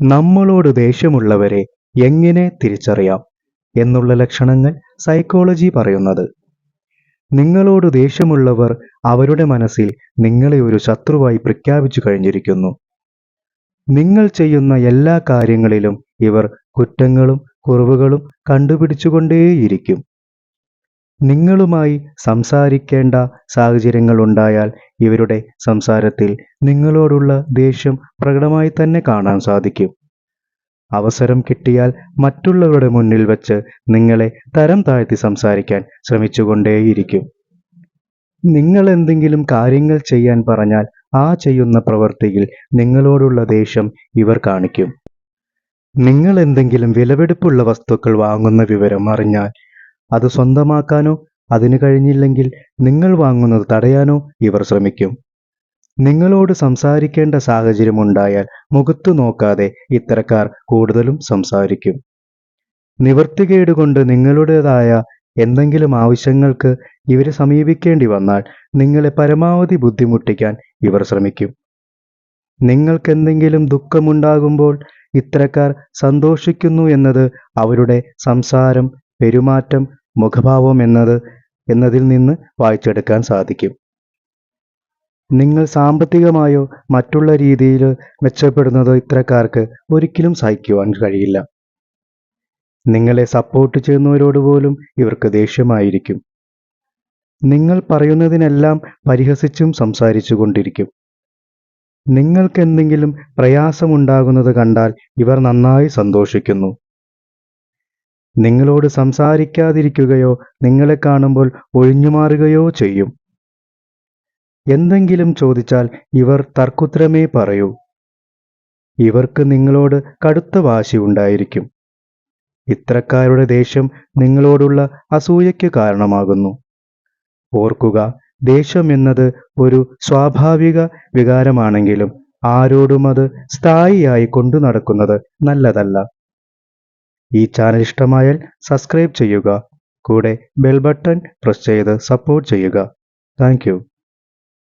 നമ്മളോട് ദേഷ്യമുള്ളവരെ എങ്ങനെ തിരിച്ചറിയാം എന്നുള്ള ലക്ഷണങ്ങൾ സൈക്കോളജി പറയുന്നത്. നിങ്ങളോട് ദേഷ്യമുള്ളവർ അവരുടെ മനസ്സിൽ നിങ്ങളെ ഒരു ശത്രുവായി പ്രഖ്യാപിച്ചു കഴിഞ്ഞിരിക്കുന്നു. നിങ്ങൾ ചെയ്യുന്ന എല്ലാ കാര്യങ്ങളിലും ഇവർ കുറ്റങ്ങളും കുറവുകളും കണ്ടുപിടിച്ചുകൊണ്ടേയിരിക്കും. നിങ്ങളുമായി സംസാരിക്കേണ്ട സാഹചര്യങ്ങൾ ഉണ്ടായാൽ ഇവരുടെ സംസാരത്തിൽ നിങ്ങളോടുള്ള ദേഷ്യം പ്രകടമായി തന്നെ കാണാൻ സാധിക്കും. അവസരം കിട്ടിയാൽ മറ്റുള്ളവരുടെ മുന്നിൽ വച്ച് നിങ്ങളെ തരം താഴ്ത്തി സംസാരിക്കാൻ ശ്രമിച്ചുകൊണ്ടേയിരിക്കും. നിങ്ങൾ എന്തെങ്കിലും കാര്യങ്ങൾ ചെയ്യാൻ പറഞ്ഞാൽ ആ ചെയ്യുന്ന പ്രവൃത്തിയിൽ നിങ്ങളോടുള്ള ദേഷ്യം ഇവർ കാണിക്കും. നിങ്ങൾ എന്തെങ്കിലും വിലപിടിപ്പുള്ള വസ്തുക്കൾ വാങ്ങുന്ന വിവരം അറിഞ്ഞാൽ അത് സ്വന്തമാക്കാനോ അതിന് കഴിഞ്ഞില്ലെങ്കിൽ നിങ്ങൾ വാങ്ങുന്നത് തടയാനോ ഇവർ ശ്രമിക്കും. നിങ്ങളോട് സംസാരിക്കേണ്ട സാഹചര്യമുണ്ടായാൽ മുഖത്തു നോക്കാതെ ഇത്തരക്കാർ കൂടുതലും സംസാരിക്കും. നിവൃത്തികേട് കൊണ്ട് നിങ്ങളുടേതായ എന്തെങ്കിലും ആവശ്യങ്ങൾക്ക് ഇവരെ സമീപിക്കേണ്ടി വന്നാൽ നിങ്ങളെ പരമാവധി ബുദ്ധിമുട്ടിക്കാൻ ഇവർ ശ്രമിക്കും. നിങ്ങൾക്കെന്തെങ്കിലും ദുഃഖമുണ്ടാകുമ്പോൾ ഇത്തരക്കാർ സന്തോഷിക്കുന്നു എന്നത് അവരുടെ സംസാരം, പെരുമാറ്റം, മുഖഭാവം എന്നതിൽ നിന്ന് വായിച്ചെടുക്കാൻ സാധിക്കും. നിങ്ങൾ സാമ്പത്തികമായോ മറ്റുള്ള രീതിയിൽ മെച്ചപ്പെടുന്നതോ ഇത്തരക്കാർക്ക് ഒരിക്കലും സഹിക്കുവാൻ കഴിയില്ല. നിങ്ങളെ സപ്പോർട്ട് ചെയ്യുന്നവരോട് പോലും ഇവർക്ക് ദേഷ്യമായിരിക്കും. നിങ്ങൾ പറയുന്നതിനെല്ലാം പരിഹസിച്ചും സംസാരിച്ചു കൊണ്ടിരിക്കും. നിങ്ങൾക്കെന്തെങ്കിലും പ്രയാസമുണ്ടാകുന്നത് കണ്ടാൽ ഇവർ നന്നായി സന്തോഷിക്കുന്നു. നിങ്ങളോട് സംസാരിക്കാതിരിക്കുകയോ നിങ്ങളെ കാണുമ്പോൾ ഒഴിഞ്ഞുമാറുകയോ ചെയ്യും. എന്തെങ്കിലും ചോദിച്ചാൽ ഇവർ തർക്കുത്തരമേ പറയൂ. ഇവർക്ക് നിങ്ങളോട് കടുത്ത വാശി ഉണ്ടായിരിക്കും. ഇത്തരക്കാരുടെ ദേഷ്യം നിങ്ങളോടുള്ള അസൂയയ്ക്ക് കാരണമാകുന്നു. ഓർക്കുക, ദേഷ്യം എന്നത് ഒരു സ്വാഭാവിക വികാരമാണെങ്കിലും ആരോടും അത് സ്ഥായിയായി കൊണ്ടു നടക്കുന്നത് നല്ലതല്ല. ഈ ചാനൽ ഇഷ്ടമായാൽ സബ്സ്ക്രൈബ് ചെയ്യുക. കൂടെ ബെൽ ബട്ടൺ പ്രസ് ചെയ്ത് സപ്പോർട്ട് ചെയ്യുക. Thank you.